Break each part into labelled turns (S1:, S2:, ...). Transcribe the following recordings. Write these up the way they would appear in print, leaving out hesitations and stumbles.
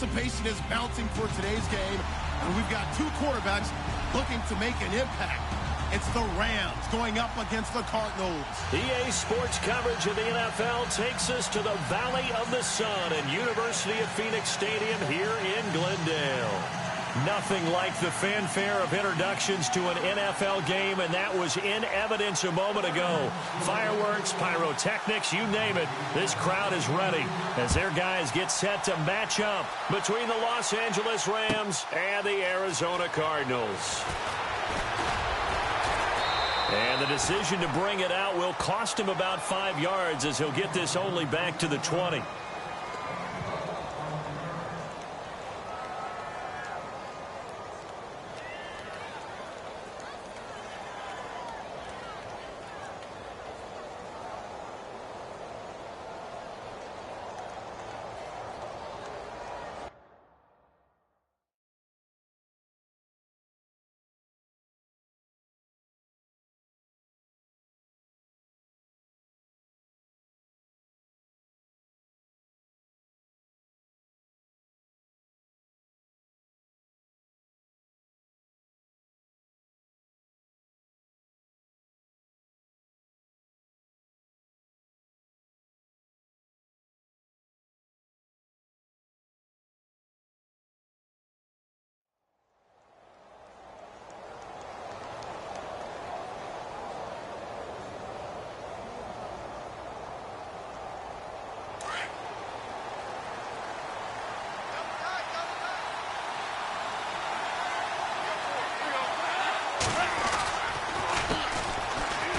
S1: anticipation is mounting for today's game, and we've got two quarterbacks looking to make an impact. It's the Rams going up against the Cardinals.
S2: EA Sports coverage of the NFL takes us to the Valley of the Sun at University of Phoenix Stadium here in Glendale. Nothing like the fanfare of introductions to an NFL game, and that was in evidence a moment ago. Fireworks, pyrotechnics, you name it. This crowd is ready as their guys get set to match up between the Los Angeles Rams and the Arizona Cardinals. And the decision to bring it out will cost him about 5 yards as he'll get this only back to the 20.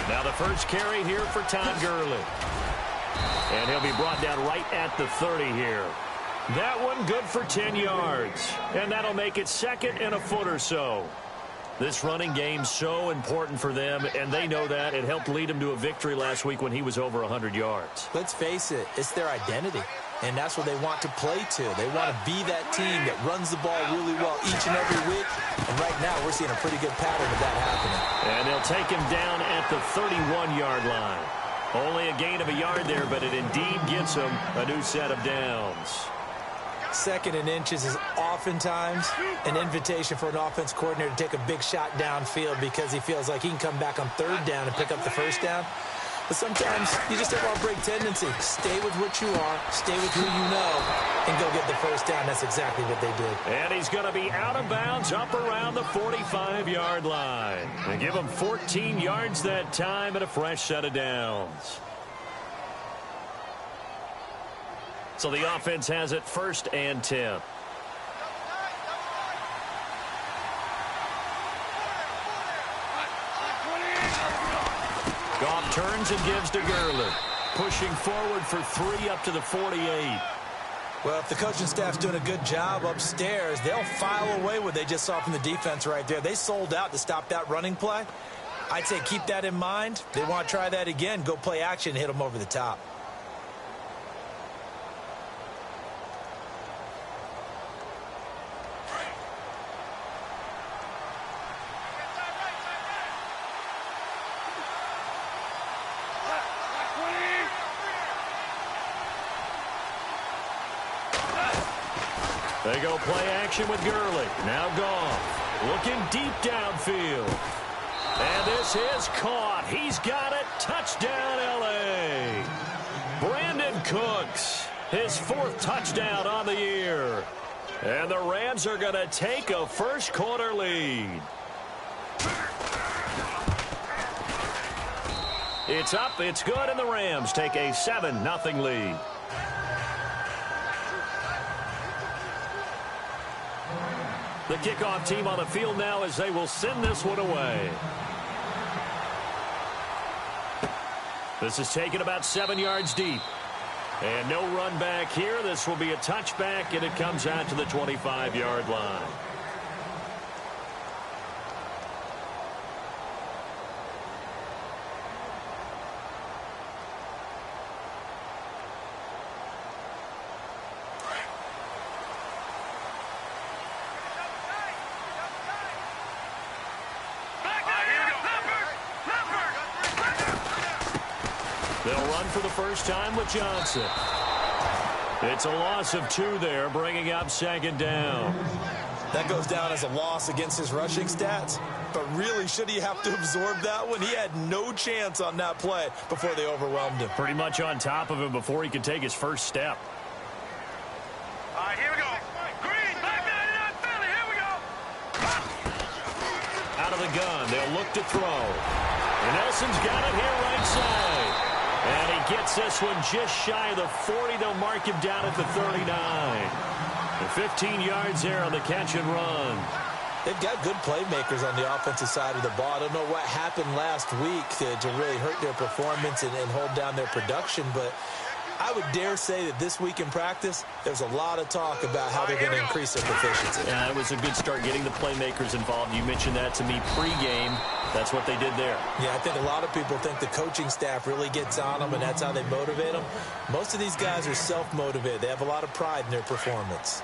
S2: Now the first carry here for Todd Gurley. And he'll be brought down right at the 30 here. That one good for 10 yards. And that'll make it second and a foot or so. This running game's so important for them, and they know that. It helped lead them to a victory last week when he was over 100 yards.
S3: Let's face it, it's their identity. And that's what they want to play to. They want to be that team that runs the ball really well each and every week. And right now, we're seeing a pretty good pattern of that happening.
S2: And they'll take him down at the 31-yard line. Only a gain of a yard there, but it indeed gets him a new set of downs.
S3: Second and inches is oftentimes an invitation for an offense coordinator to take a big shot downfield because he feels like he can come back on third down and pick up the first down. But sometimes you just have a break tendency. Stay with what you are, stay with who you know, and go get the first down. That's exactly what they did.
S2: And he's going to be out of bounds up around the 45-yard line. They give him 14 yards that time and a fresh set of downs. So the offense has it 1st and 10. Goff turns and gives to Gurley. Pushing forward for 3 up to the 48.
S3: Well, if the coaching staff's doing a good job upstairs, they'll file away what they just saw from the defense right there. They sold out to stop that running play. I'd say keep that in mind. They want to try that again. Go play action and hit them over the top.
S2: They go play action with Gurley. Now Goff looking deep downfield. And this is caught. He's got it. Touchdown, L.A. Brandon Cooks, his 4th touchdown on the year. And the Rams are going to take a first-quarter lead. It's up, it's good, and the Rams take a 7-0 lead. The kickoff team on the field now as they will send this one away. This is taken about 7 yards deep. And no run back here. This will be a touchback, and it comes out to the 25-yard line. They'll run for the first time with Johnson. It's a loss of 2 there, bringing up second down.
S3: That goes down as a loss against his rushing stats. But really, should he have to absorb that one? He had no chance on that play before they overwhelmed him.
S2: Pretty much on top of him before he could take his first step.
S4: All right, here we go. Green, back 99, Philly, here we go.
S2: Out of the gun, they'll look to throw. And Nelson's got it here right side. And he gets this one just shy of the 40. They'll mark him down at the 39. And 15 yards there on the catch and run.
S3: They've got good playmakers on the offensive side of the ball. I don't know what happened last week to really hurt their performance and hold down their production, but I would dare say that this week in practice, there's a lot of talk about how they're going to increase their proficiency.
S2: Yeah, it was a good start getting the playmakers involved. You mentioned that to me pregame. That's what they did there.
S3: Yeah, I think a lot of people think the coaching staff really gets on them, and that's how they motivate them. Most of these guys are self-motivated. They have a lot of pride in their performance.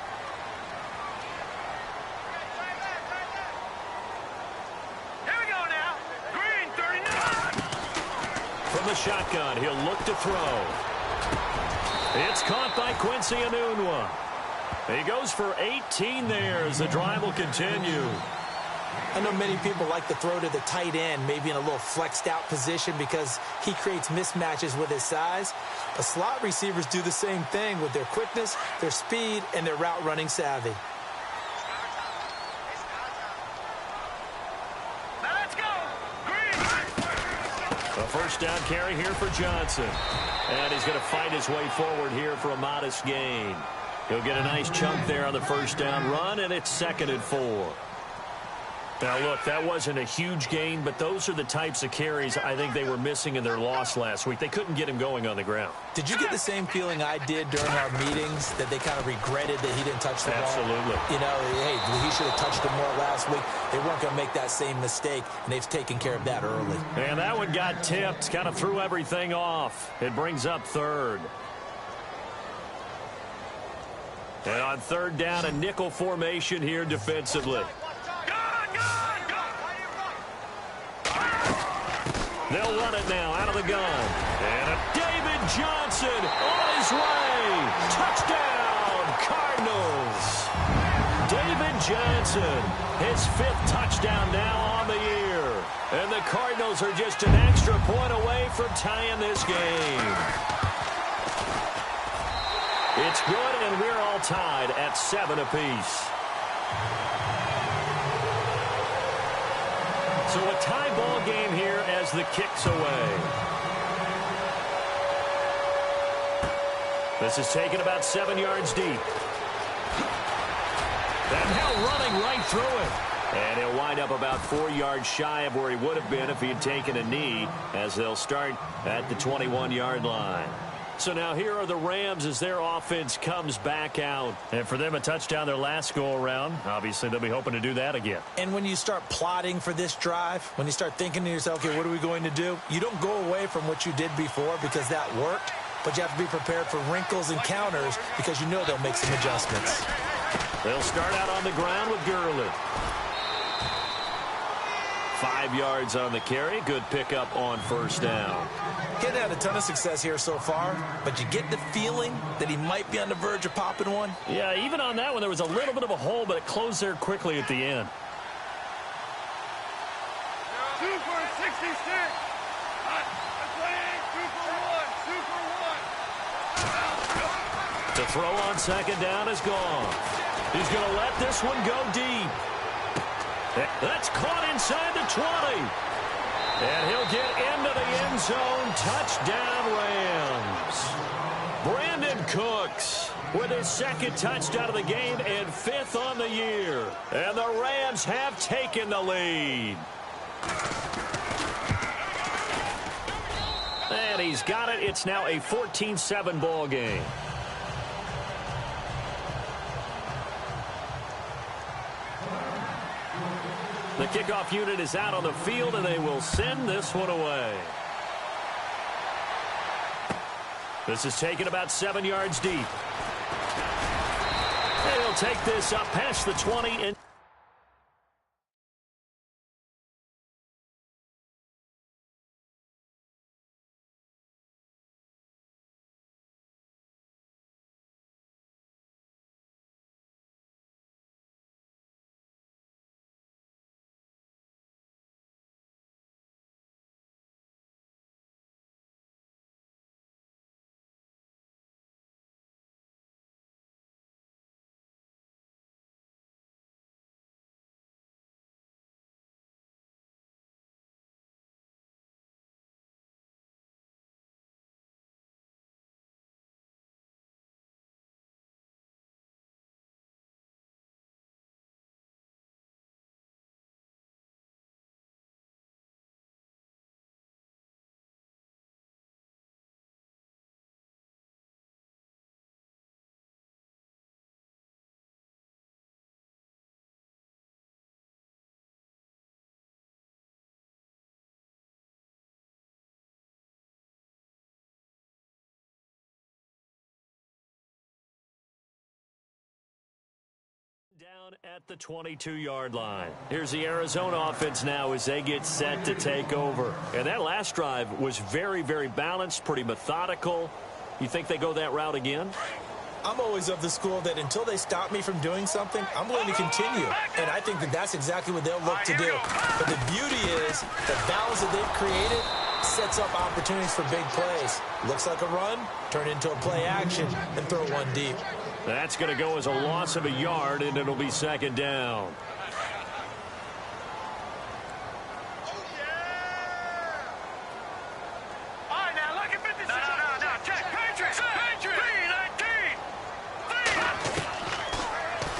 S2: From the shotgun, he'll look to throw. It's caught by Quincy Enunwa. He goes for 18 there as the drive will continue.
S3: I know many people like to throw to the tight end, maybe in a little flexed out position because he creates mismatches with his size. But slot receivers do the same thing with their quickness, their speed, and their route running savvy.
S2: A first down carry here for Johnson. And he's going to fight his way forward here for a modest gain. He'll get a nice chunk there on the first down run, and it's 2nd and 4. Now, look, that wasn't a huge gain, but those are the types of carries I think they were missing in their loss last week. They couldn't get him going on the ground.
S3: Did you get the same feeling I did during our meetings, that they kind of regretted that he didn't touch the ball?
S2: Absolutely.
S3: You know, hey, he should have touched it more last week. They weren't going to make that same mistake, and they've taken care of that early.
S2: And that one got tipped, kind of threw everything off. It brings up 3rd. And on 3rd down, a nickel formation here defensively. They'll run it now out of the gun. And a David Johnson on his way. Touchdown, Cardinals. David Johnson, his 5th touchdown now on the year. And the Cardinals are just an extra point away from tying this game. It's good, and we're all tied at 7 apiece. So a tie ball game here as the kick's away. This is taken about 7 yards deep. And now running right through it. And he'll wind up about 4 yards shy of where he would have been if he had taken a knee, as they'll start at the 21-yard line. So now here are the Rams as their offense comes back out. And for them, a touchdown their last go-around. Obviously, they'll be hoping to do that again.
S3: And when you start plotting for this drive, when you start thinking to yourself, okay, what are we going to do? You don't go away from what you did before because that worked, but you have to be prepared for wrinkles and counters because you know they'll make some adjustments.
S2: They'll start out on the ground with Gurley. 5 yards on the carry. Good pickup on first down.
S3: He hasn't had a ton of success here so far, but you get the feeling that he might be on the verge of popping one.
S2: Yeah, even on that one, there was a little bit of a hole, but it closed there quickly at the end.
S4: 2 for 66. 2 for 1. 2 for 1.
S2: The throw on second down is gone. He's going to let this one go deep. That's caught inside the 20. And he'll get into the end zone. Touchdown, Rams. Brandon Cooks with his 2nd touchdown of the game and 5th on the year. And the Rams have taken the lead. And he's got it. It's now a 14-7 ball game. The kickoff unit is out on the field, and they will send this one away. This is taken about 7 yards deep. And he'll take this up past the 20 and At the 22-yard line. Here's the Arizona offense now as they get set to take over. And that last drive was very, very balanced, pretty methodical. You think they go that route again?
S3: I'm always of the school that until they stop me from doing something, I'm going to continue. And I think that that's exactly what they'll look to do. But the beauty is the balance that they've created sets up opportunities for big plays. Looks like a run, turn into a play action, and throw one deep.
S2: That's going to go as a loss of a yard, and it'll be second down.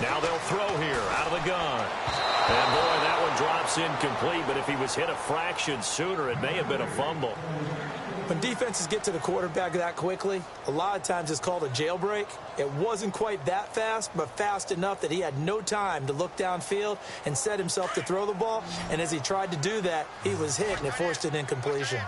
S2: Now they'll throw here out of the gun. And, boy, that one drops incomplete, but if he was hit a fraction sooner, it may have been a fumble.
S3: When defenses get to the quarterback that quickly, a lot of times it's called a jailbreak. It wasn't quite that fast, but fast enough that he had no time to look downfield and set himself to throw the ball. And as he tried to do that, he was hit, and it forced an incompletion.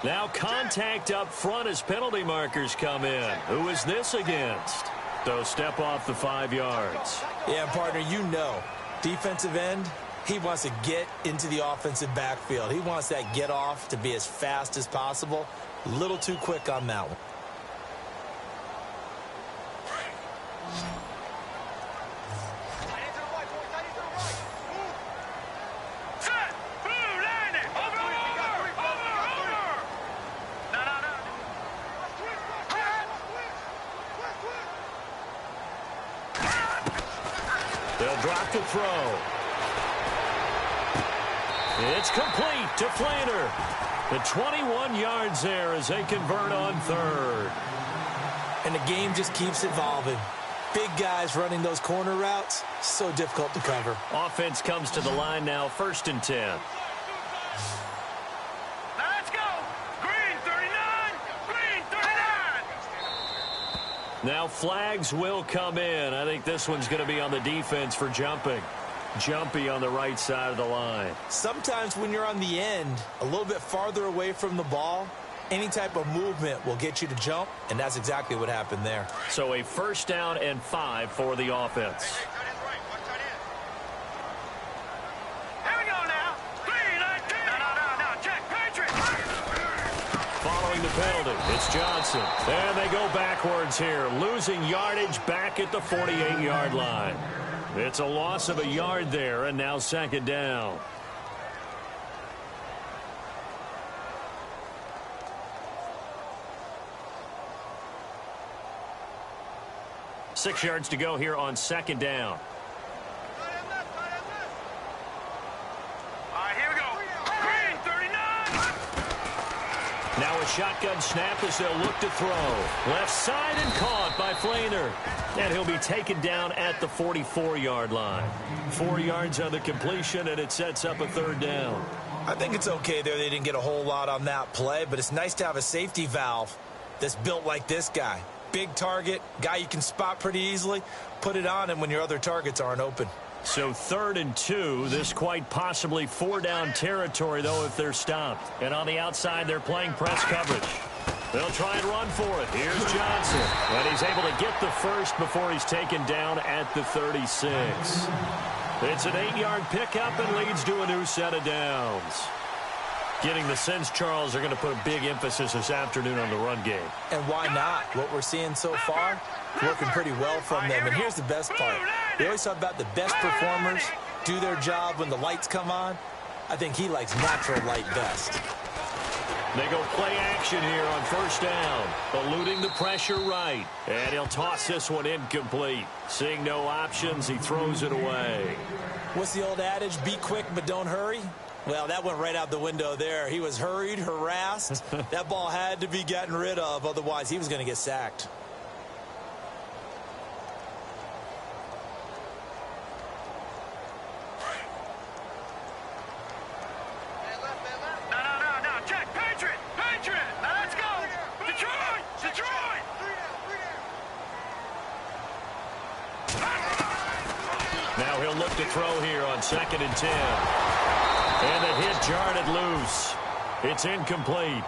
S2: Now contact up front as penalty markers come in. Who is this against? So step off the 5 yards.
S3: Yeah, partner, you know, defensive end, he wants to get into the offensive backfield. He wants that get off to be as fast as possible. A little too quick on that one.
S2: They'll drop to throw. It's complete to Flainer. The 21 yards there as they convert on third.
S3: And the game just keeps evolving. Big guys running those corner routes, so difficult to cover.
S2: Offense comes to the line now, 1st and 10. Now flags will come in. I think this one's going to be on the defense for jumping. Jumpy on the right side of the line.
S3: Sometimes when you're on the end, a little bit farther away from the ball, any type of movement will get you to jump, and that's exactly what happened there.
S2: So a 1st down and 5 for the offense. Following the penalty, it's Johnson. And they go backwards here, losing yardage back at the 48-yard line. It's a loss of a yard there, and now 2nd down. Six yards to go here on 2nd down. Now a shotgun snap as they'll look to throw. Left side and caught by Flainer. And he'll be taken down at the 44-yard line. 4 yards on the completion, and it sets up a 3rd down.
S3: I think it's okay there. They didn't get a whole lot on that play, but it's nice to have a safety valve that's built like this guy. Big target, guy you can spot pretty easily. Put it on him when your other targets aren't open.
S2: So 3rd and 2, this quite possibly 4-down territory, though, if they're stopped. And on the outside, they're playing press coverage. They'll try and run for it. Here's Johnson. And he's able to get the first before he's taken down at the 36. It's an 8-yard pickup and leads to a new set of downs. Getting the sense, Charles, they're going to put a big emphasis this afternoon on the run game.
S3: And why not? What we're seeing so far, working pretty well from them. And here's the best part. We always talk about the best performers do their job when the lights come on. I think he likes natural light best.
S2: They go play action here on 1st down. Eluding the pressure right. And he'll toss this one incomplete. Seeing no options, he throws it away.
S3: What's the old adage? Be quick, but don't hurry. Well, that went right out the window there. He was hurried, harassed. That ball had to be gotten rid of. Otherwise, he was going to get sacked.
S2: Now he'll look to throw here on 2nd and 10. And the hit jarred it loose. It's incomplete.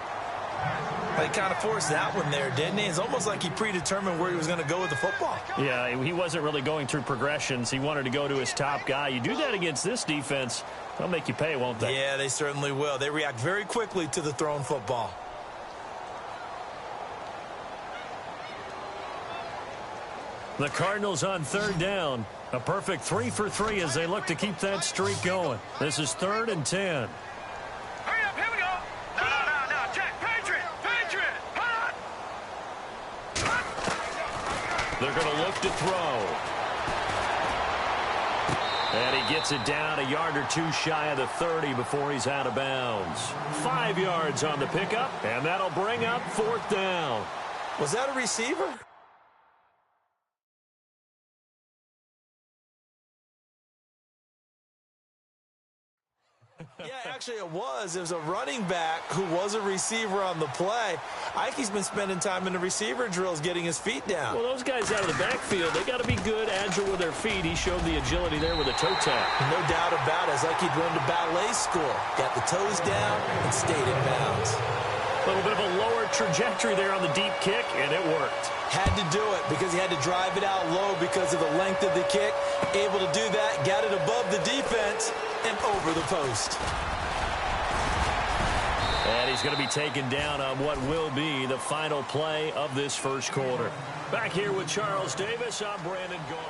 S3: He kind of forced that one there, didn't he? It's almost like he predetermined where he was going to go with the football.
S2: Yeah, he wasn't really going through progressions. He wanted to go to his top guy. You do that against this defense, they'll make you pay, won't they?
S3: Yeah, they certainly will. They react very quickly to the thrown football.
S2: The Cardinals on third down. A perfect 3 for 3 as they look to keep that streak going. This is 3rd and 10.
S4: Hurry up, here we go. No, check. Patriot, hot.
S2: They're going to look to throw. And he gets it down a yard or two shy of the 30 before he's out of bounds. 5 yards on the pickup, and that'll bring up 4th down.
S3: Was that a receiver? Yeah, actually it was. It was a running back who was a receiver on the play. I think he's been spending time in the receiver drills getting his feet down.
S2: Well, those guys out of the backfield, they got to be good, agile with their feet. He showed the agility there with a toe tap.
S3: No doubt about it. It's like he'd run to ballet school. Got the toes down and stayed in bounds.
S2: A little bit of a lower trajectory there on the deep kick, and it worked.
S3: Had to do it because he had to drive it out low because of the length of the kick. Able to do that, got it above the defense and over the post.
S2: And he's going to be taken down on what will be the final play of this first quarter. Back here with Charles Davis, I'm Brandon Gault.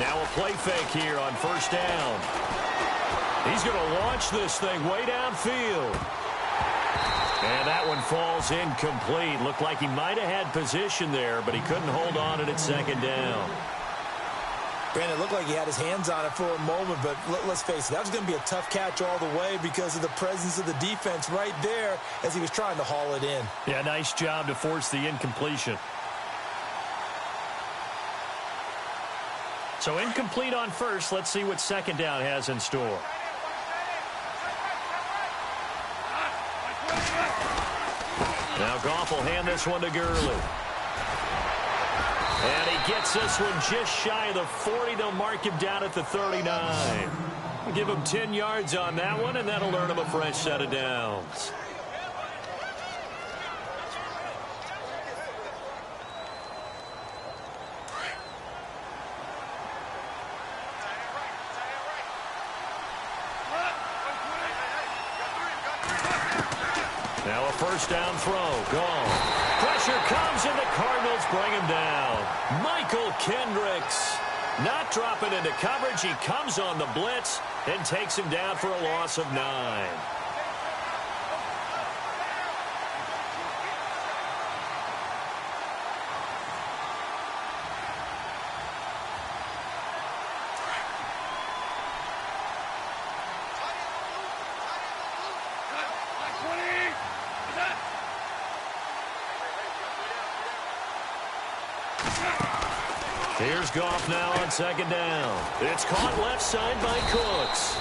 S2: Now a play fake here on first down. He's going to launch this thing way downfield. And that one falls incomplete. Looked like he might have had position there, but he couldn't hold on at second down.
S3: Brandon, it looked like he had his hands on it for a moment, but let's face it, that was going to be a tough catch all the way because of the presence of the defense right there as he was trying to haul it in.
S2: Yeah, nice job to force the incompletion. So incomplete on first. Let's see what second down has in store. Now Goff will hand this one to Gurley. And he gets this one just shy of the 40. They'll mark him down at the 39. Give him 10 yards on that one, and that'll earn him a fresh set of downs. Now a first down throw. Gone. Pressure comes, and the Cardinals bring him down. Michael Kendricks not dropping into coverage. He comes on the blitz and takes him down for a loss of 9. Here's Goff now on second down. It's caught left side by Cooks.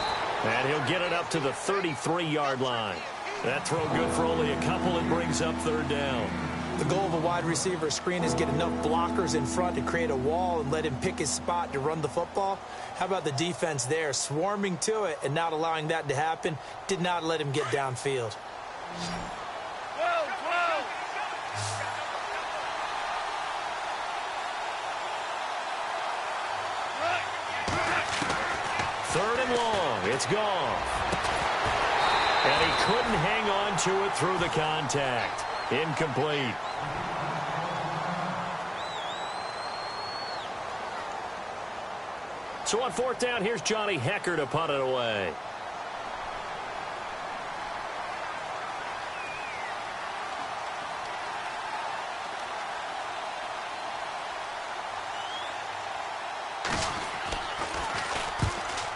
S2: And he'll get it up to the 33-yard line. That throw good for only a couple. It brings up third down.
S3: The goal of a wide receiver screen is get enough blockers in front to create a wall and let him pick his spot to run the football. How about the defense there, swarming to it and not allowing that to happen? Did not let him get downfield.
S2: Third and long. It's gone. And he couldn't hang on to it through the contact. Incomplete. So on fourth down, here's Johnny Hecker to punt it away.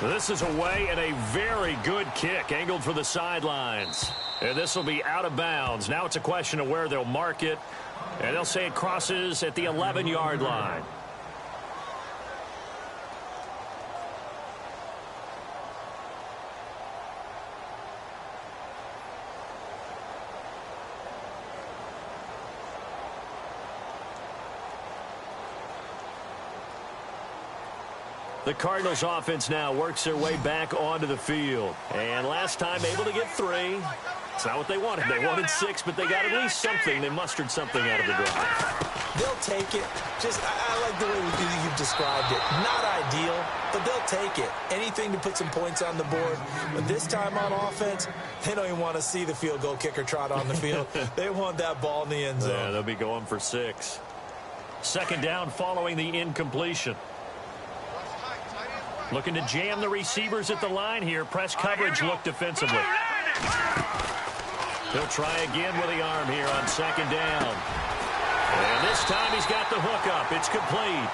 S2: This is away and a very good kick angled for the sidelines. And this will be out of bounds. Now it's a question of where they'll mark it. And they'll say it crosses at the 11-yard line. The Cardinals offense now works their way back onto the field. And last time able to get 3. It's not what they wanted. They wanted 6, but they got at least something. They mustered something out of the drive.
S3: They'll take it. I like the way you've described it. Not ideal, but they'll take it. Anything to put some points on the board. But this time on offense, they don't even want to see the field goal kicker trot on the field. They want that ball in the end zone.
S2: Yeah, they'll be going for 6. Second down following the incompletion. Looking to jam the receivers at the line here. Press coverage look defensively. He'll try again with the arm here on second down. And this time he's got the hook up. It's complete.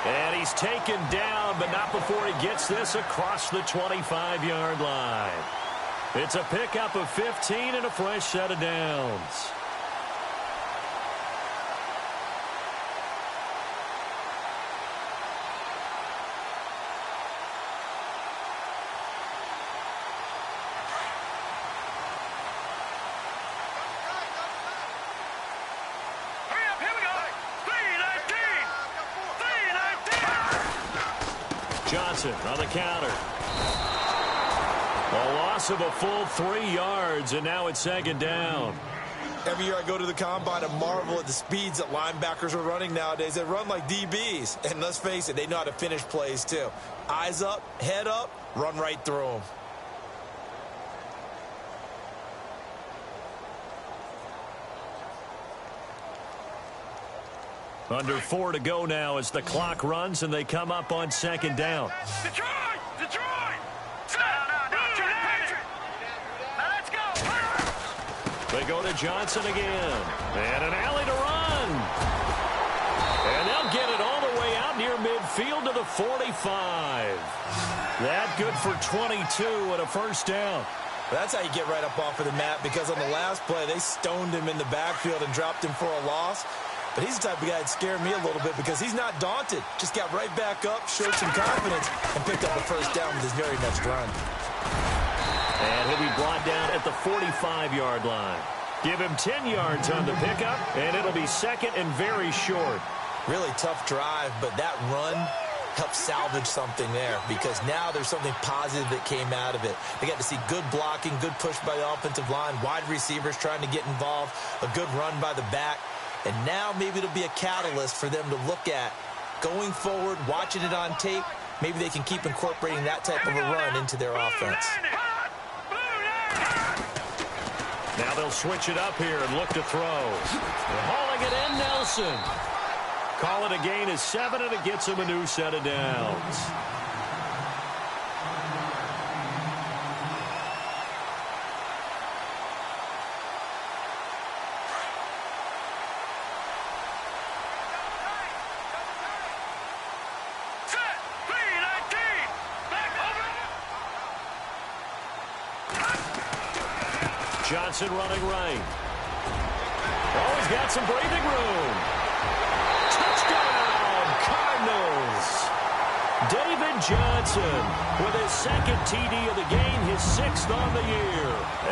S2: And he's taken down, but not before he gets this across the 25-yard line. It's a pickup of 15 and a fresh set of downs. Johnson on the counter. A loss of a full 3 yards, and now it's second down.
S3: Every year I go to the combine and marvel at the speeds that linebackers are running nowadays. They run like DBs. And let's face it, they know how to finish plays too. Eyes up, head up, run right through them.
S2: Under 4 to go now as the clock runs and they come up on second down.
S4: Detroit! Detroit! Now let's go!
S2: They go to Johnson again. And an alley to run. And they'll get it all the way out near midfield to the 45. That good for 22 and a first down.
S3: That's how you get right up off of the mat, because on the last play, they stoned him in the backfield and dropped him for a loss. But he's the type of guy that scared me a little bit because he's not daunted. Just got right back up, showed some confidence, and picked up a first down with his very next run.
S2: And he'll be brought down at the 45-yard line. Give him 10 yards on the pickup, and it'll be second and very short.
S3: Really tough drive, but that run helped salvage something there, because now there's something positive that came out of it. They got to see good blocking, good push by the offensive line, wide receivers trying to get involved, a good run by the back. And now maybe it'll be a catalyst for them to look at going forward, watching it on tape. Maybe they can keep incorporating that type of a run into their offense.
S2: Now they'll switch it up here and look to throw. They're hauling it in, Nelson. Call it a gain of 7, and it gets him a new set of downs. Johnson running right. Oh, he's got some breathing room. Touchdown, Cardinals. David Johnson with his second TD of the game, his 6th on the year.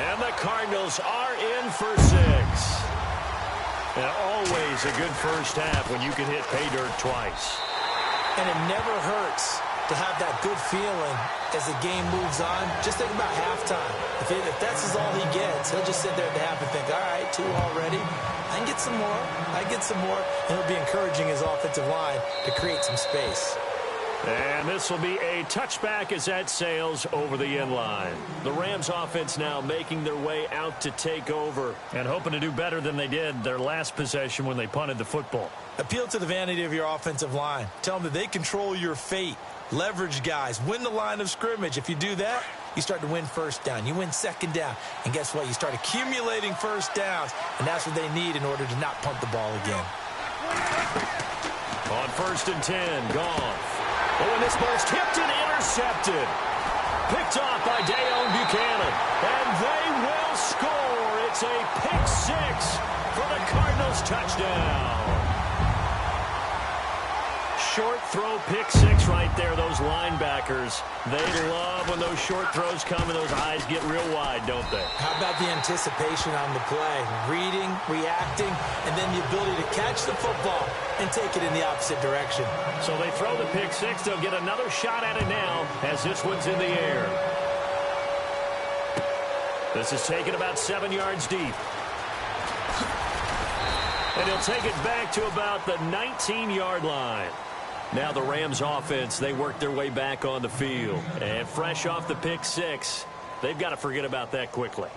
S2: And the Cardinals are in for 6. And always a good first half when you can hit pay dirt twice.
S3: And it never hurts to have that good feeling as the game moves on. Just think about halftime. If that's all he gets, he'll just sit there at the half and think, all right, 2 already. I can get some more. I get some more. And he'll be encouraging his offensive line to create some space.
S2: And this will be a touchback as that sails over the end line. The Rams offense now making their way out to take over and hoping to do better than they did their last possession when they punted the football.
S3: Appeal to the vanity of your offensive line. Tell them that they control your fate. Leverage guys. Win the line of scrimmage. If you do that, you start to win first down. You win second down. And guess what? You start accumulating first downs. And that's what they need in order to not punt the ball again.
S2: On 1st and 10, Goff. Oh, and this ball's tipped and intercepted. Picked off by Dayon Buchanan. And they will score. It's a pick six for the Cardinals touchdown. Short throw pick six right there, those linebackers. They love when those short throws come and those eyes get real wide, don't they?
S3: How about the anticipation on the play? Reading, reacting, and then the ability to catch the football and take it in the opposite direction.
S2: So they throw the pick six. They'll get another shot at it now as this one's in the air. This is taken about 7 yards deep. And he'll take it back to about the 19-yard line. Now the Rams offense, they work their way back on the field. And fresh off the pick six, they've got to forget about that quickly.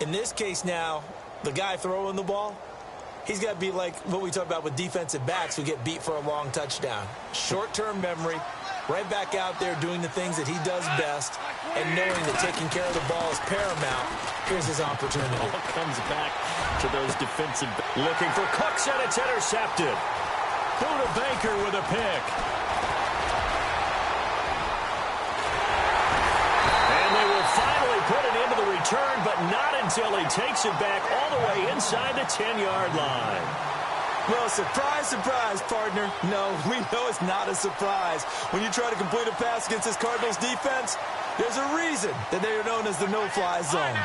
S3: In this case now, the guy throwing the ball, he's got to be like what we talk about with defensive backs who get beat for a long touchdown. Short-term memory, right back out there doing the things that he does best, and knowing that taking care of the ball is paramount. Here's his opportunity.
S2: Ball comes back to those defensive. Looking for Cooks, and it's intercepted. Buda Baker with a pick. And they will finally put it into the return, but not until he takes it back all the way inside the 10-yard line.
S3: Well, surprise, surprise, partner. No, we know it's not a surprise. When you try to complete a pass against this Cardinals defense, there's a reason that they are known as the no-fly zone.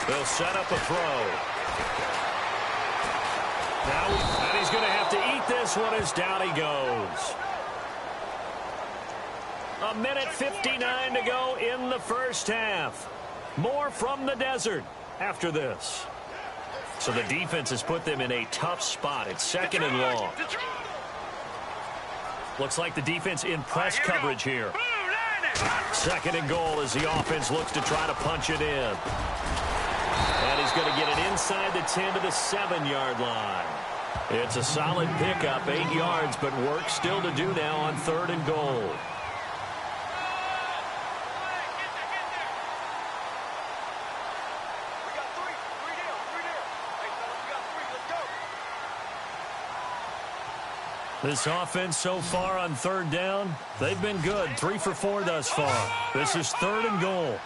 S2: They'll set up a throw. And he's going to have to eat this one as down he goes. 1:59 to go in the first half. More from the desert after this. So the defense has put them in a tough spot. It's second and long. Looks like the defense in press coverage here. Second and goal as the offense looks to try to punch it in. And he's going to get it inside the 10 to the 7-yard line. It's a solid pickup, 8 yards, but work still to do now on third and goal. This offense so far on third down, they've been good. 3 for 4 thus far. This is third and goal.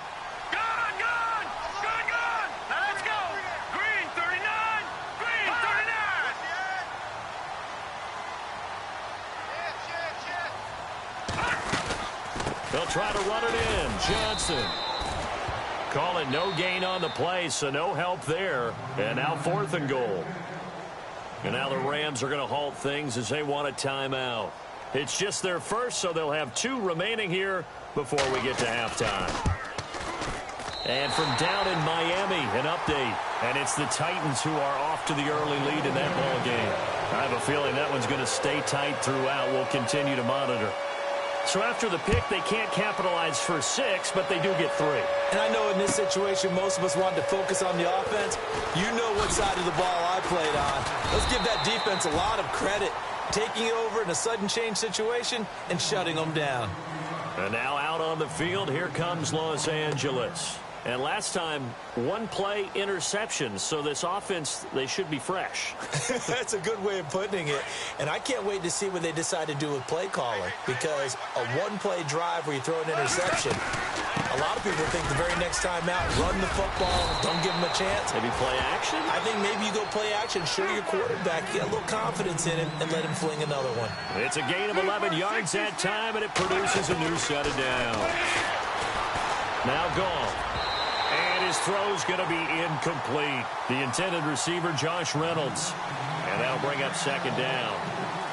S2: They'll try to run it in. Johnson. Call it no gain on the play, so no help there. And now fourth and goal. And now the Rams are going to halt things as they want a timeout. It's just their first, so they'll have 2 remaining here before we get to halftime. And from down in Miami, an update. And it's the Titans who are off to the early lead in that ball game. I have a feeling that one's going to stay tight throughout. We'll continue to monitor. So after the pick, they can't capitalize for 6, but they do get 3.
S3: And I know in this situation, most of us wanted to focus on the offense. You know what side of the ball I played on. Let's give that defense a lot of credit. Taking it over in a sudden change situation and shutting them down.
S2: And now out on the field, here comes Los Angeles. And last time, 1 play interception. So this offense, they should be fresh.
S3: That's a good way of putting it. And I can't wait to see what they decide to do with play calling. Because a 1-play drive where you throw an interception, a lot of people think the very next time out, run the football, don't give them a chance.
S2: Maybe play action?
S3: I think maybe you go play action, show your quarterback, get a little confidence in him, and let him fling another one.
S2: It's a gain of 11 yards that time, and it produces a new set of downs. Now gone. And his throw's going to be incomplete. The intended receiver, Josh Reynolds. And that'll bring up second down.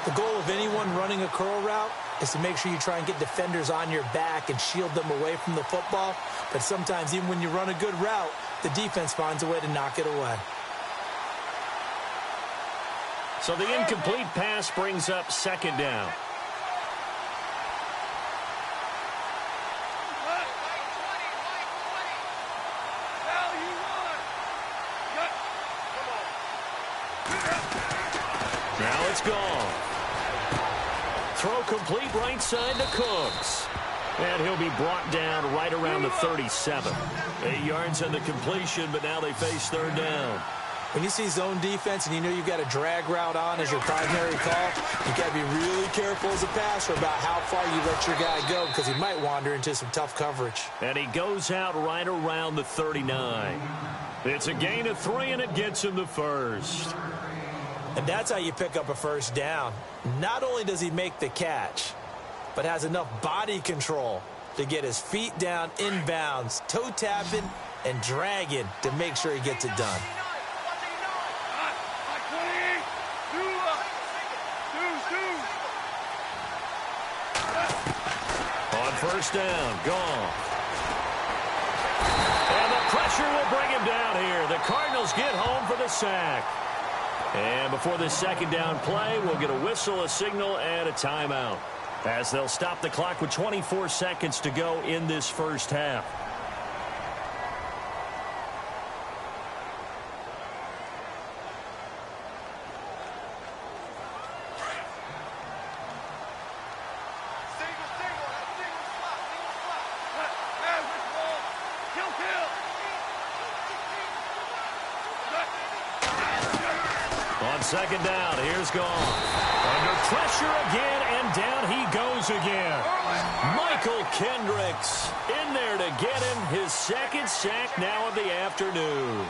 S3: The goal of anyone running a curl route is to make sure you try and get defenders on your back and shield them away from the football. But sometimes even when you run a good route, the defense finds a way to knock it away.
S2: So the incomplete pass brings up second down. Now it's gone. Throw complete right side to Cooks. And he'll be brought down right around the 37. 8 yards on the completion, but now they face third down.
S3: When you see zone defense and you know you've got a drag route on as your primary call, you got to be really careful as a passer about how far you let your guy go because he might wander into some tough coverage.
S2: And he goes out right around the 39. It's a gain of 3, and it gets him the first.
S3: And that's how you pick up a first down. Not only does he make the catch, but has enough body control to get his feet down inbounds, toe tapping and dragging to make sure he gets it done.
S2: On first down, Goff. And the pressure will bring him down here. The Cardinals get home for the sack. And before this second down play, we'll get a whistle, a signal, and a timeout, as they'll stop the clock with 24 seconds to go in this first half. Second down, here's Goff. Under pressure again, and down he goes again. Michael Kendricks in there to get him his second sack now of the afternoon.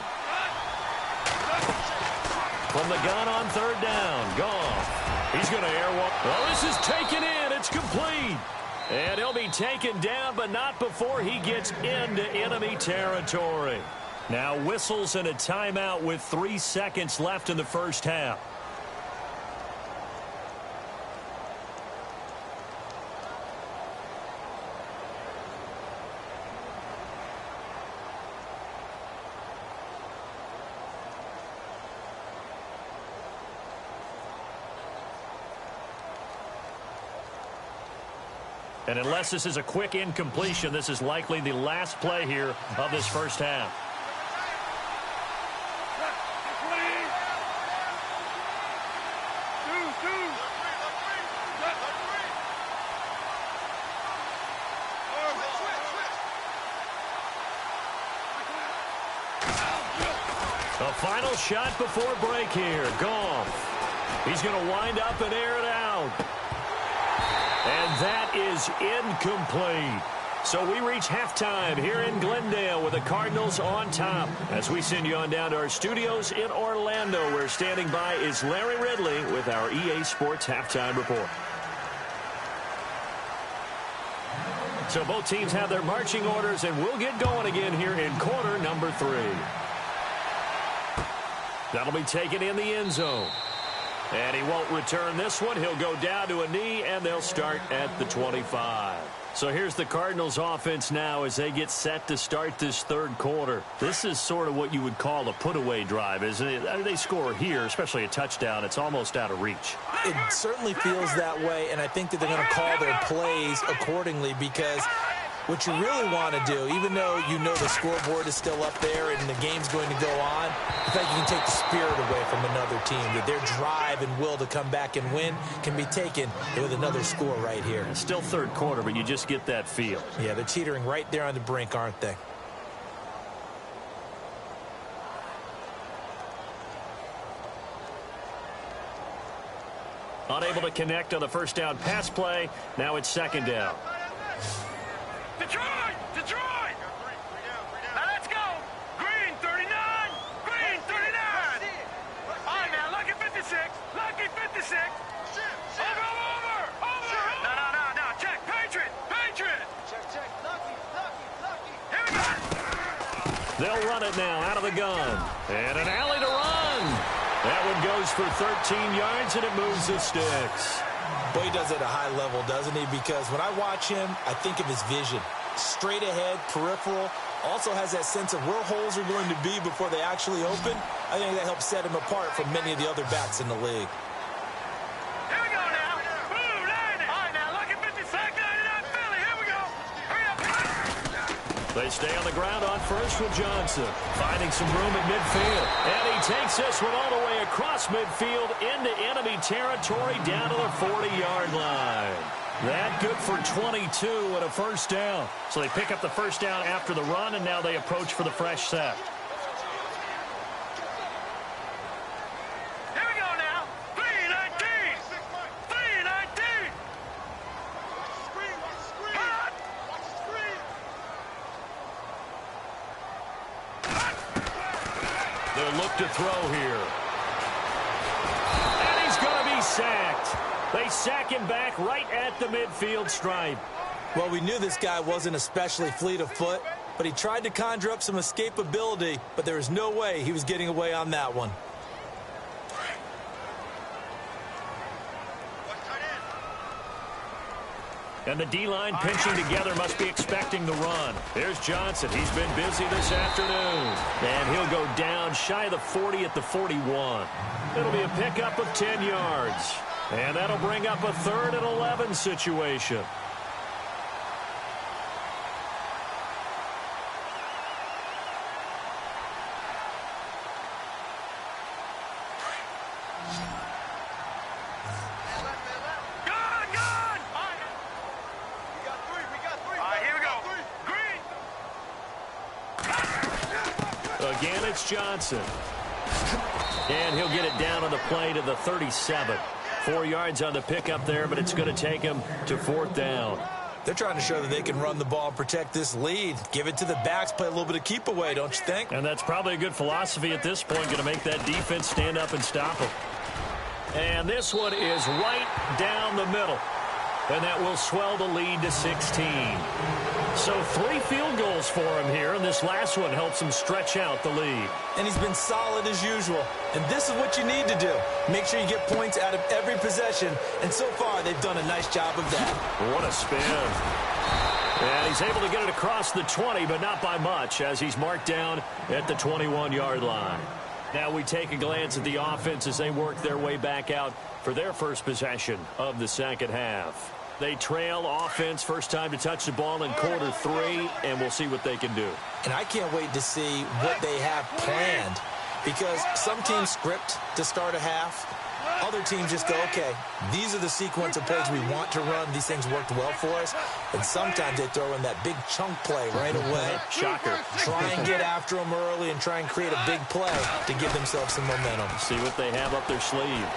S2: From the gun on third down, Goff. He's going to airwalk. Well, this is taken in. It's complete. And he'll be taken down, but not before he gets into enemy territory. Now whistles and a timeout with 3 seconds left in the first half. And unless this is a quick incompletion, this is likely the last play here of this first half. A final shot before break here. Goff. He's going to wind up and air it out. And that is incomplete. So we reach halftime here in Glendale with the Cardinals on top. As we send you on down to our studios in Orlando, where standing by is Larry Ridley with our EA Sports Halftime Report. So both teams have their marching orders, and we'll get going again here in quarter number 3. That'll be taken in the end zone. And he won't return this one. He'll go down to a knee, and they'll start at the 25. So here's the Cardinals offense now as they get set to start this third quarter. This is sort of what you would call a put-away drive, isn't it? I mean, they score here, especially a touchdown. It's almost out of reach.
S3: It certainly feels that way, and I think that they're going to call their plays accordingly, because what you really want to do, even though you know the scoreboard is still up there and the game's going to go on, I think you can take the spirit away from another team. That their drive and will to come back and win can be taken with another score right here.
S2: It's still third quarter, but you just get that feel.
S3: Yeah, they're teetering right there on the brink, aren't they?
S2: Unable to connect on the first down pass play. Now it's second down.
S4: Detroit! Detroit! Now let's go! Green 39! Green 39! All right, now, lucky 56! Lucky 56! Over! No, check! Patriot! Check! Lucky! Here we go!
S2: They'll run it now out of the gun. And an alley to run. That one goes for 13 yards, and it moves the sticks.
S3: Boy, he does it at a high level, doesn't he? Because when I watch him, I think of his vision. Straight ahead, peripheral, also has that sense of where holes are going to be before they actually open. I think that helps set him apart from many of the other backs in the league.
S4: Here we go now. Blue 90. All right, now, lucky 56. 99 Philly. Here we go. Hurry up.
S2: They stay on the ground on first with Johnson. Finding some room at midfield. And he takes this one all the way across midfield into enemy territory down to the 40-yard line. That good for 22 and a first down. So they pick up the first down after the run, and now they approach for the fresh set. They'll look to throw here. And he's going to be sacked. They sack him back right at the midfield stripe.
S3: Well, we knew this guy wasn't especially fleet of foot, but he tried to conjure up some escapability, but there was no way he was getting away on that one.
S2: And the D-line pinching together must be expecting the run. There's Johnson. He's been busy this afternoon. And he'll go down shy of the 40 at the 41. It'll be a pickup of 10 yards. And that'll bring up a 3rd and 11 situation. Again, it's Johnson. And he'll get it down on the play to the 37. 4 yards on the pickup there, but it's going to take him to 4th down.
S3: They're trying to show that they can run the ball and protect this lead. Give it to the backs, play a little bit of keep away, don't you think?
S2: And that's probably a good philosophy at this point, going to make that defense stand up and stop them. And this one is right down the middle. And that will swell the lead to 16. So 3 field goals for him here, and this last one helps him stretch out the lead.
S3: And he's been solid as usual. And this is what you need to do. Make sure you get points out of every possession. And so far, they've done a nice job of that.
S2: What a spin. And he's able to get it across the 20, but not by much, as he's marked down at the 21-yard line. Now we take a glance at the offense as they work their way back out for their first possession of the second half. They trail offense first time to touch the ball in quarter 3, and we'll see what they can do.
S3: And I can't wait to see what they have planned, because some teams script to start a half. Other teams just go, okay, these are the sequence of plays we want to run. These things worked well for us. And sometimes they throw in that big chunk play right away.
S2: Shocker.
S3: Try and get after them early and try and create a big play to give themselves some momentum.
S2: See what they have up their sleeve.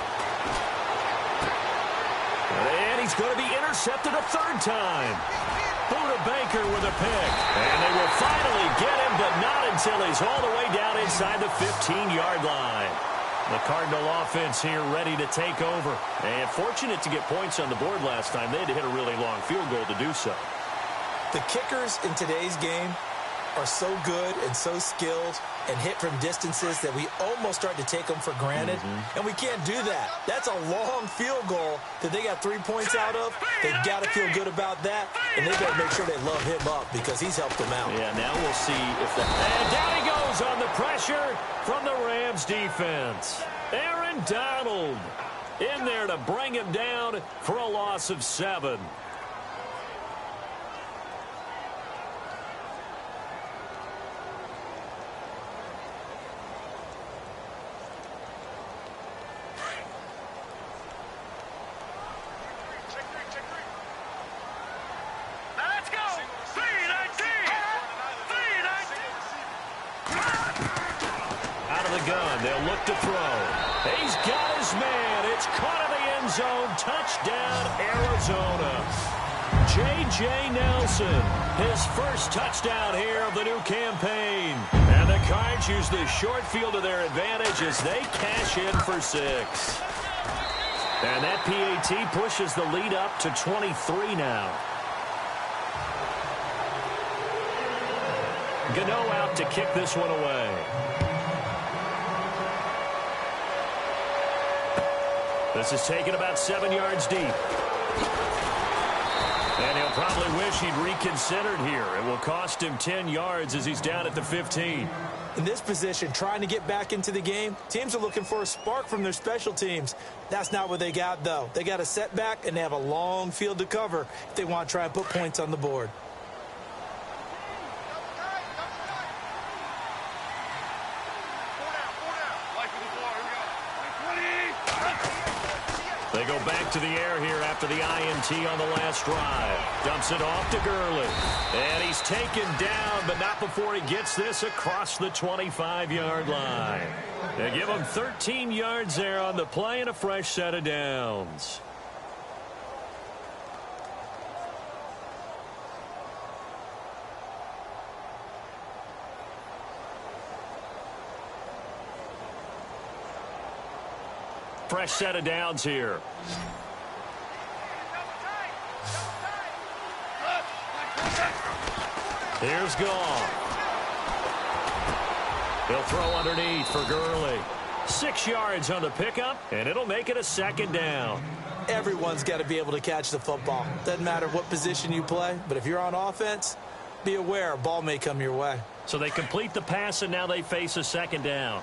S2: And he's going to be intercepted a 3rd time. Buda Baker with a pick. And they will finally get him, but not until he's all the way down inside the 15-yard line. The Cardinal offense here ready to take over. And fortunate to get points on the board last time. They had to hit a really long field goal to do so.
S3: The kickers in today's game are so good and so skilled and hit from distances that we almost start to take them for granted. And we can't do that. That's a long field goal that they got 3 points out of. They've got to feel good about that, and they better make sure they love him up because he's helped them out.
S2: Yeah, now we'll see if the... And down he goes on the pressure from the Rams defense. Aaron Donald in there to bring him down for a loss of 7. They'll look to throw. He's got his man. It's caught in the end zone. Touchdown, Arizona. J.J. Nelson, his first touchdown here of the new campaign. And the Cards use the short field to their advantage as they cash in for 6. And that PAT pushes the lead up to 23 now. Gano out to kick this one away. This is taken about 7 yards deep. And he'll probably wish he'd reconsidered here. It will cost him 10 yards as he's down at the 15.
S3: In this position, trying to get back into the game, teams are looking for a spark from their special teams. That's not what they got, though. They got a setback, and they have a long field to cover if they want to try and put points on the board.
S2: They go back to the air here after the INT on the last drive. Dumps it off to Gurley. And he's taken down, but not before he gets this across the 25-yard line. They give him 13 yards there on the play and a fresh set of downs. Fresh set of downs here. Here's Goff. He'll throw underneath for Gurley. 6 yards on the pickup, and it'll make it a second down.
S3: Everyone's got to be able to catch the football. Doesn't matter what position you play, but if you're on offense, be aware a ball may come your way.
S2: So they complete the pass, and now they face a second down.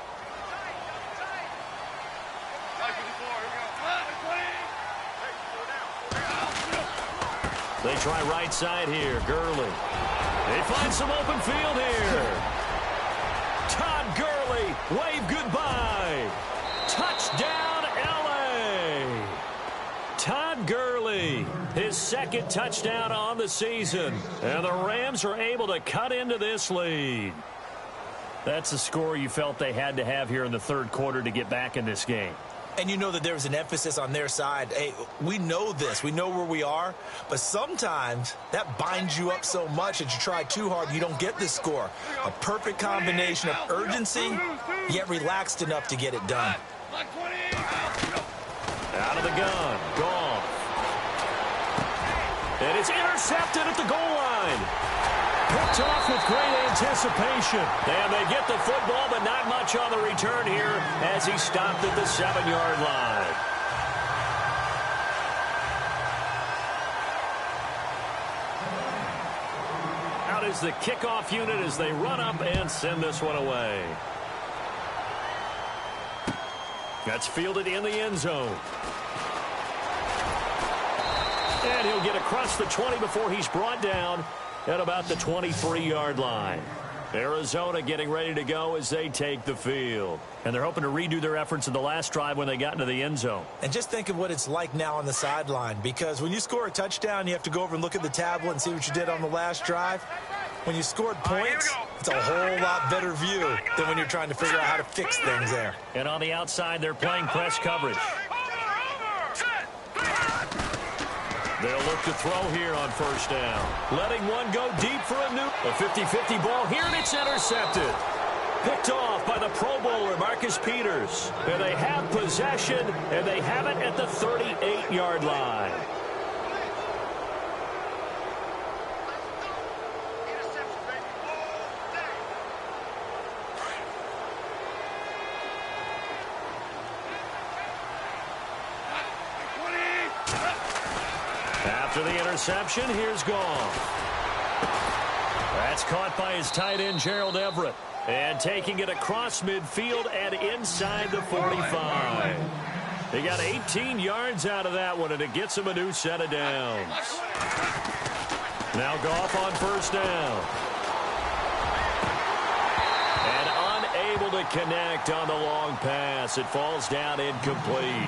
S2: They try right side here. Gurley. They find some open field here. Todd Gurley, wave goodbye. Touchdown, L.A. Todd Gurley, his second touchdown on the season. And the Rams are able to cut into this lead. That's the score you felt they had to have here in the third quarter to get back in this game.
S3: And you know that there was an emphasis on their side. Hey, we know this. We know where we are. But sometimes that binds you up so much that you try too hard, you don't get this score. A perfect combination of urgency, yet relaxed enough to get it done.
S2: Out of the gun. Goff. And it's intercepted at the goal line. Picked off with great anticipation. And they get the football, but not much on the return here as he stopped at the 7-yard line. Out is the kickoff unit as they run up and send this one away. That's fielded in the end zone. And he'll get across the 20 before he's brought down at about the 23-yard line. Arizona getting ready to go as they take the field. And they're hoping to redo their efforts in the last drive when they got into the end zone.
S3: And just think of what it's like now on the sideline, because when you score a touchdown, you have to go over and look at the tablet and see what you did on the last drive. When you scored points, it's a whole lot better view than when you're trying to figure out how to fix things there.
S2: And on the outside, they're playing press coverage. They'll look to throw here on first down. Letting one go deep for a 50-50 ball here, and it's intercepted. Picked off by the Pro Bowler, Marcus Peters. And they have possession, and they have it at the 38-yard line. After the interception, here's Goff. That's caught by his tight end, Gerald Everett. And taking it across midfield and inside the 45. They got 18 yards out of that one, and it gets him a new set of downs. Now Goff on first down. And unable to connect on the long pass. It falls down incomplete.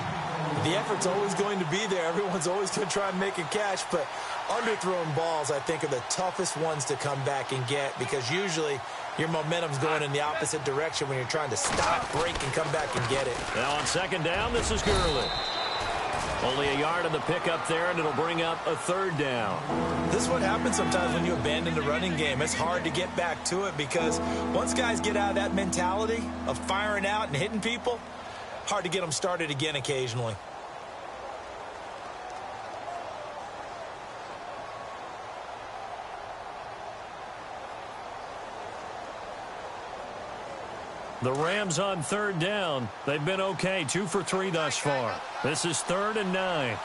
S3: The effort's always going to be there. Everyone's always going to try and make a catch, but underthrown balls, I think, are the toughest ones to come back and get, because usually your momentum's going in the opposite direction when you're trying to stop, break, and come back and get it.
S2: Now on second down, this is Gurley. Only a yard on the pickup there, and it'll bring up a third down.
S3: This is what happens sometimes when you abandon the running game. It's hard to get back to it, because once guys get out of that mentality of firing out and hitting people, hard to get them started again occasionally.
S2: The Rams on third down. They've been okay, 2 for 3 thus far. This is 3rd and 9.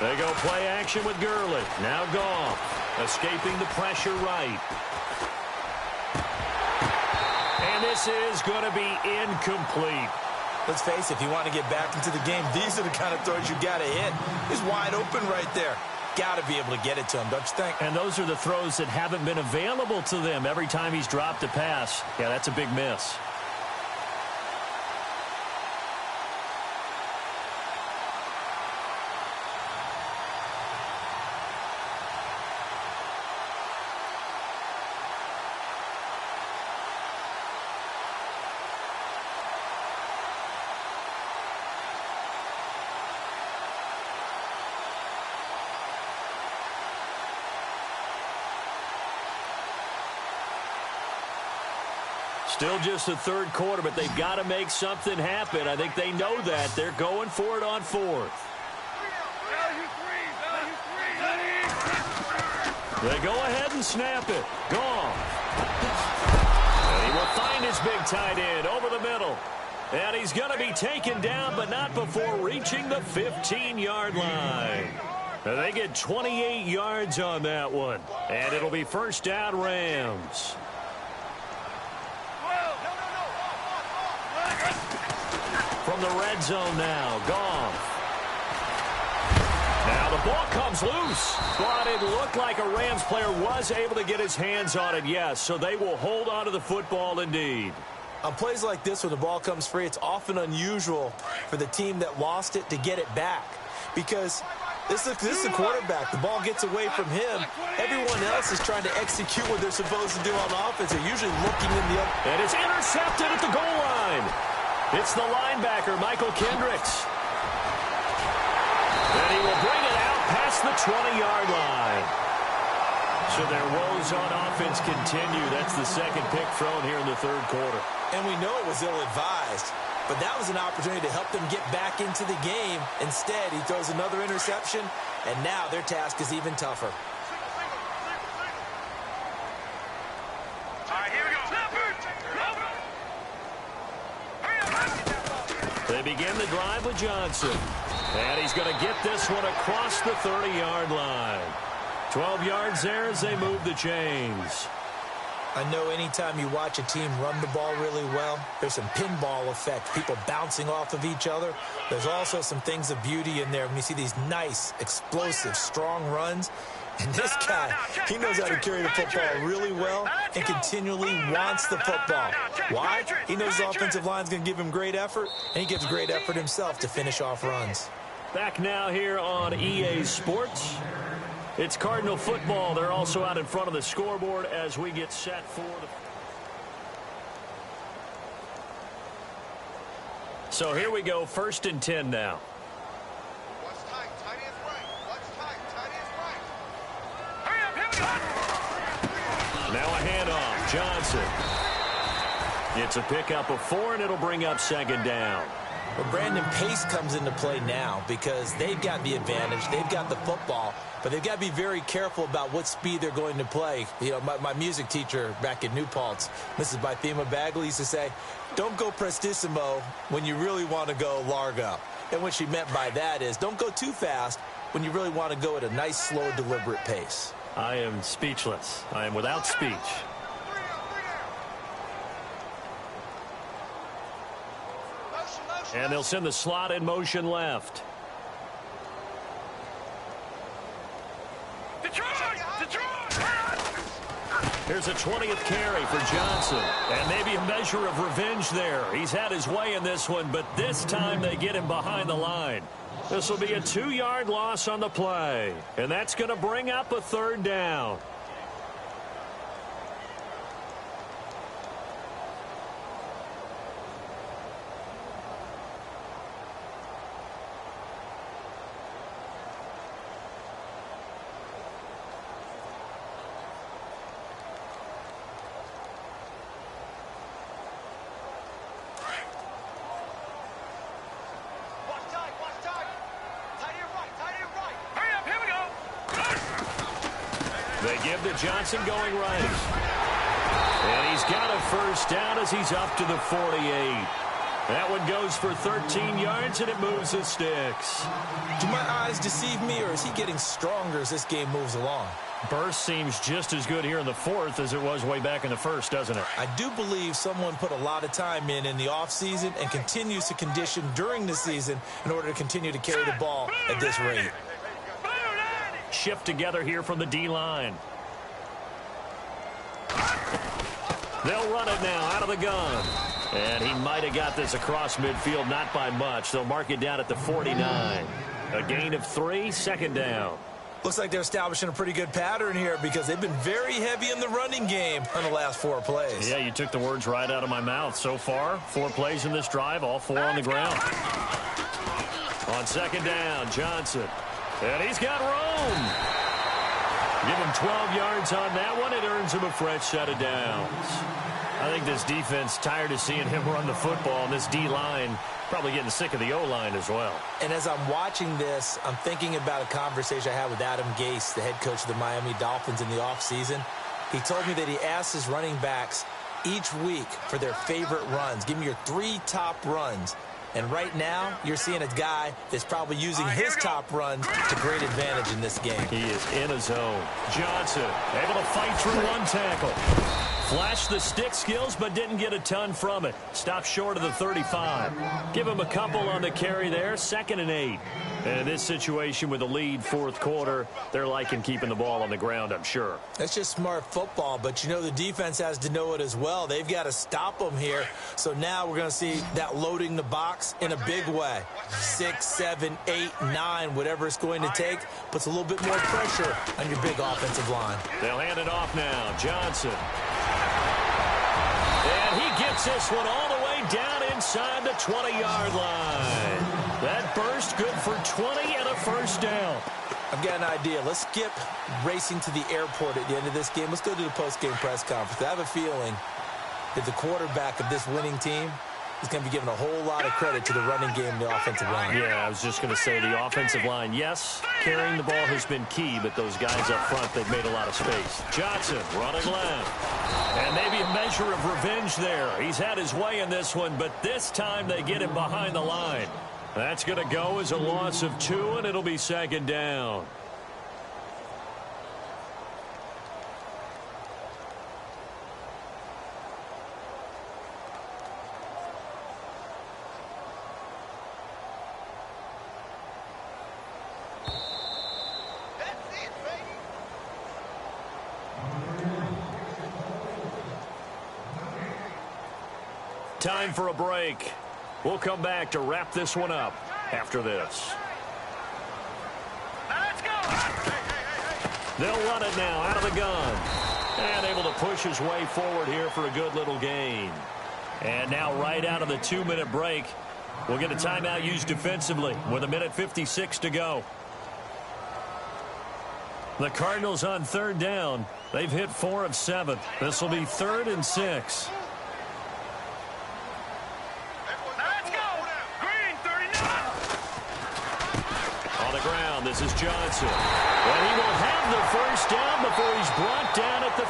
S2: They go play action with Gurley. Now Goff, escaping the pressure right. And this is going to be incomplete.
S3: Let's face it, if you want to get back into the game, these are the kind of throws you got to hit. He's wide open right there. Got to be able to get it to him, don't you think?
S2: And those are the throws that haven't been available to them every time he's dropped a pass. Yeah, that's a big miss. Still just the third quarter, but they've got to make something happen. I think they know that. They're going for it on fourth. They go ahead and snap it. Gone. And he will find his big tight end over the middle. And he's going to be taken down, but not before reaching the 15-yard line. They get 28 yards on that one. And it'll be first down Rams. From the red zone now, Goff. Now the ball comes loose, but it looked like a Rams player was able to get his hands on it, yes. So they will hold on to the football indeed.
S3: On plays like this, when the ball comes free, it's often unusual for the team that lost it to get it back. Because this is the quarterback. The ball gets away from him. Everyone else is trying to execute what they're supposed to do on offense. They're usually looking in the other.
S2: And it's intercepted at the goal line. It's the linebacker, Michael Kendricks. And he will bring it out past the 20-yard line. So their woes on offense continue. That's the second pick thrown here in the third quarter.
S3: And we know it was ill-advised, but that was an opportunity to help them get back into the game. Instead, he throws another interception, and now their task is even tougher.
S4: All right, here we go.
S2: They begin the drive with Johnson. And he's going to get this one across the 30-yard line. 12 yards there as they move the chains.
S3: I know anytime you watch a team run the ball really well, there's some pinball effect, people bouncing off of each other. There's also some things of beauty in there when you see these nice, explosive, strong runs. And this guy, he knows how to carry the football really well and continually wants the football. Why? He knows the offensive line's going to give him great effort, and he gives great effort himself to finish off runs.
S2: Back now here on EA Sports. It's Cardinal football. They're also out in front of the scoreboard as we get set for the... So here we go, 1st and 10 now.
S5: What's tight? Tight end's right. What's tight? Tight end's right.
S4: Hurry up, here we go.
S2: Now a handoff. Johnson. It's a pickup of 4, and it'll bring up 2nd down.
S3: Well, Brandon, pace comes into play now because they've got the advantage. They've got the football, but they've got to be very careful about what speed they're going to play. You know, my music teacher back in New Paltz, Mrs. Bythema Bagley, used to say, don't go prestissimo when you really want to go largo. And what she meant by that is don't go too fast when you really want to go at a nice, slow, deliberate pace.
S2: I am speechless. I am without speech. And they'll send the slot in motion left.
S4: Detroit!
S2: Here's a 20th carry for Johnson. And maybe a measure of revenge there. He's had his way in this one, but this time they get him behind the line. This will be a 2-yard loss on the play. And that's going to bring up a 3rd down. They give to Johnson going right. And he's got a 1st down as he's up to the 48. That one goes for 13 yards, and it moves the sticks.
S3: Do my eyes deceive me, or is he getting stronger as this game moves along?
S2: Burst seems just as good here in the 4th as it was way back in the 1st, doesn't it?
S3: I do believe someone put a lot of time in the offseason and continues to condition during the season in order to continue to carry the ball at this rate.
S2: Shift together here from the D-line. They'll run it now out of the gun. And he might have got this across midfield, not by much. They'll mark it down at the 49. A gain of 3, 2nd down.
S3: Looks like they're establishing a pretty good pattern here because they've been very heavy in the running game on the last 4 plays.
S2: Yeah, you took the words right out of my mouth. So far, 4 plays in this drive, all 4 on the ground. On 2nd down, Johnson. And he's got room. Give him 12 yards on that one. It earns him a fresh set of downs. I think this defense tired of seeing him run the football, and this D-line probably getting sick of the O-line as well.
S3: And as I'm watching this, I'm thinking about a conversation I had with Adam Gase, the head coach of the Miami Dolphins in the offseason. He told me that he asked his running backs each week for their favorite runs. Give me your 3 top runs. And right now, you're seeing a guy that's probably using his top runs to great advantage in this game.
S2: He is in a zone. Johnson able to fight through one tackle. Flashed the stick skills, but didn't get a ton from it. Stopped short of the 35. Give him a couple on the carry there. 2nd and 8. And in this situation with a lead 4th quarter, they're liking keeping the ball on the ground, I'm sure.
S3: That's just smart football, but you know the defense has to know it as well. They've got to stop them here. So now we're going to see that loading the box in a big way. 6, 7, 8, 9, whatever it's going to take, puts a little bit more pressure on your big offensive line.
S2: They'll hand it off now. Johnson. And he gets this one all the way down inside the 20-yard line. That burst good for 20 and a first down.
S3: I've got an idea. Let's skip racing to the airport at the end of this game. Let's go to the post-game press conference. I have a feeling that the quarterback of this winning team is going to be given a whole lot of credit to the running game and the offensive line.
S2: Yeah, I was just going to say the offensive line, yes, carrying the ball has been key, but those guys up front, they've made a lot of space. Johnson running left. And maybe a measure of revenge there. He's had his way in this one, but this time they get him behind the line. That's going to go as a loss of 2, and it'll be 2nd down. Time for a break. We'll come back to wrap this one up after this.
S4: Let's go.
S2: They'll run it now out of the gun. And able to push his way forward here for a good little gain. And now right out of the 2-minute break, we'll get a timeout used defensively with 1:56 to go. The Cardinals on 3rd down. They've hit 4 of 7. This will be 3rd and 6. This is Johnson. And he will have the first down before he's brought down at the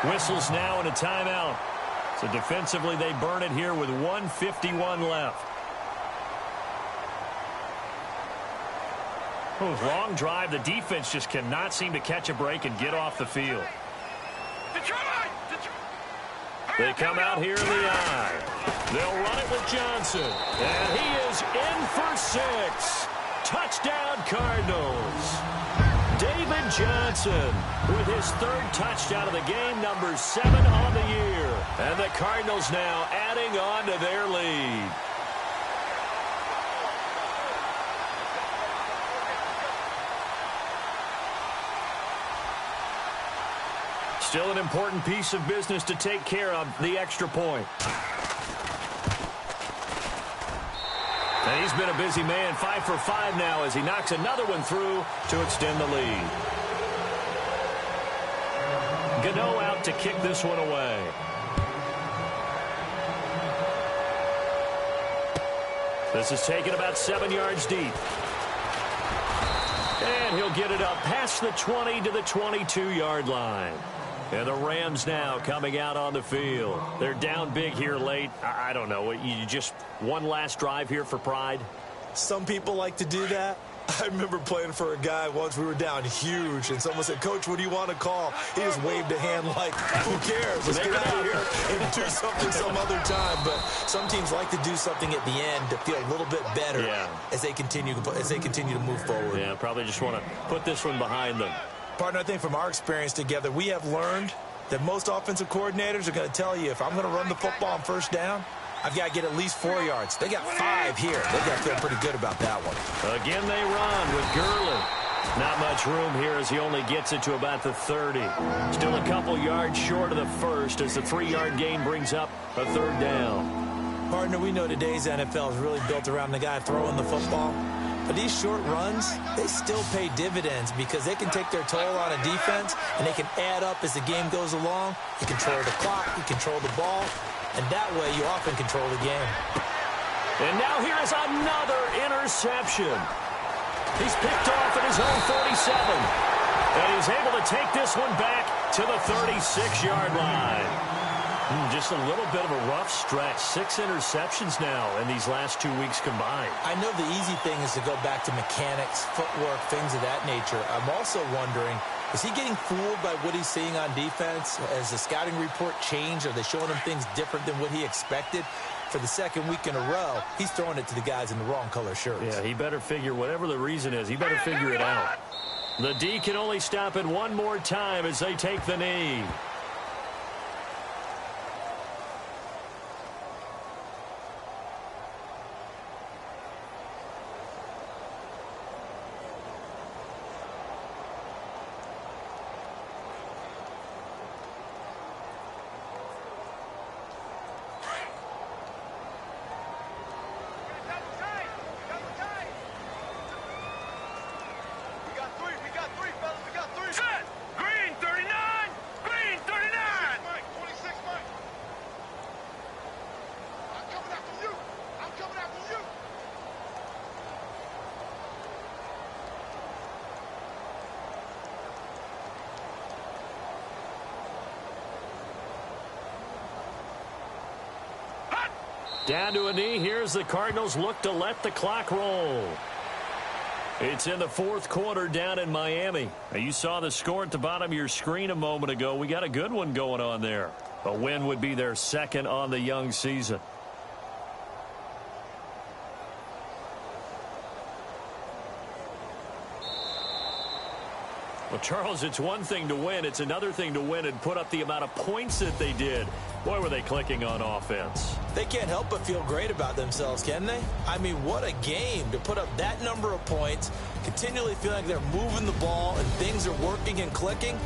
S2: 3. Whistles now in a timeout. So defensively they burn it here with 1:51 left. Long drive. The defense just cannot seem to catch a break and get off the field. They come out here in the eye. They'll run it with Johnson. And he is in for 6. Touchdown, Cardinals. David Johnson with his 3rd touchdown of the game, number 7 on the year. And the Cardinals now adding on to their lead. Still an important piece of business to take care of, the extra point. And he's been a busy man, 5 for 5 now as he knocks another one through to extend the lead. Gano out to kick this one away. This is taken about 7 yards deep. And he'll get it up past the 20 to the 22-yard line. And the Rams now coming out on the field. They're down big here late. I don't know. You just one last drive here for pride?
S3: Some people like to do that. I remember playing for a guy once. We were down huge, and someone said, "Coach, what do you want to call?" He just waved a hand like, "Who cares? Let's get out of here and do something some other time." But some teams like to do something at the end to feel a little bit better as they continue to move forward.
S2: Yeah, probably just want to put this one behind them.
S3: Partner, I think from our experience together, we have learned that most offensive coordinators are going to tell you, if I'm going to run the football on 1st down, I've got to get at least 4 yards. They got 5 here. They got to feel pretty good about that one.
S2: Again, they run with Gurley. Not much room here as he only gets it to about the 30. Still a couple yards short of the 1st as the 3-yard gain brings up a 3rd down.
S3: Partner, we know today's NFL is really built around the guy throwing the football. But these short runs, they still pay dividends because they can take their toll on a defense, and they can add up as the game goes along. You control the clock, you control the ball, and that way you often control the game.
S2: And now here is another interception. He's picked off at his own 47. And he's able to take this one back to the 36-yard line. Just a little bit of a rough stretch. 6 interceptions now in these last 2 weeks combined.
S3: I know the easy thing is to go back to mechanics, footwork, things of that nature. I'm also wondering, is he getting fooled by what he's seeing on defense? Has the scouting report changed? Are they showing him things different than what he expected? For the second week in a row, he's throwing it to the guys in the wrong color shirts.
S2: Yeah, he better figure, whatever the reason is, he better figure it out. The D can only stop it one more time as they take the knee. Down to a knee. Here's the Cardinals look to let the clock roll. It's in the fourth quarter down in Miami. Now, you saw the score at the bottom of your screen a moment ago. We got a good one going on there. A win would be their second on the young season. Well, Charles, it's one thing to win. It's another thing to win and put up the amount of points that they did. Boy, were they clicking on offense.
S3: They can't help but feel great about themselves, can they? I mean, what a game to put up that number of points, continually feeling like they're moving the ball and things are working and clicking.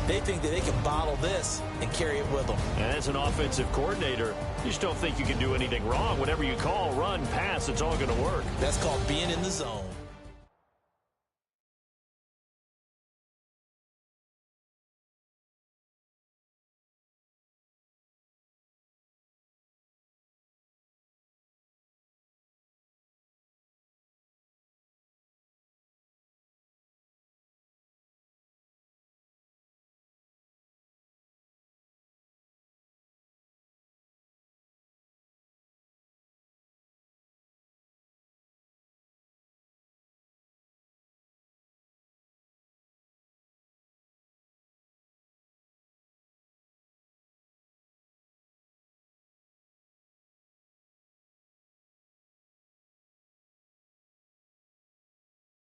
S3: They think that they can bottle this and carry it with them.
S2: And as an offensive coordinator, you just don't think you can do anything wrong. Whatever you call, run, pass, it's all going to work.
S3: That's called being in the zone.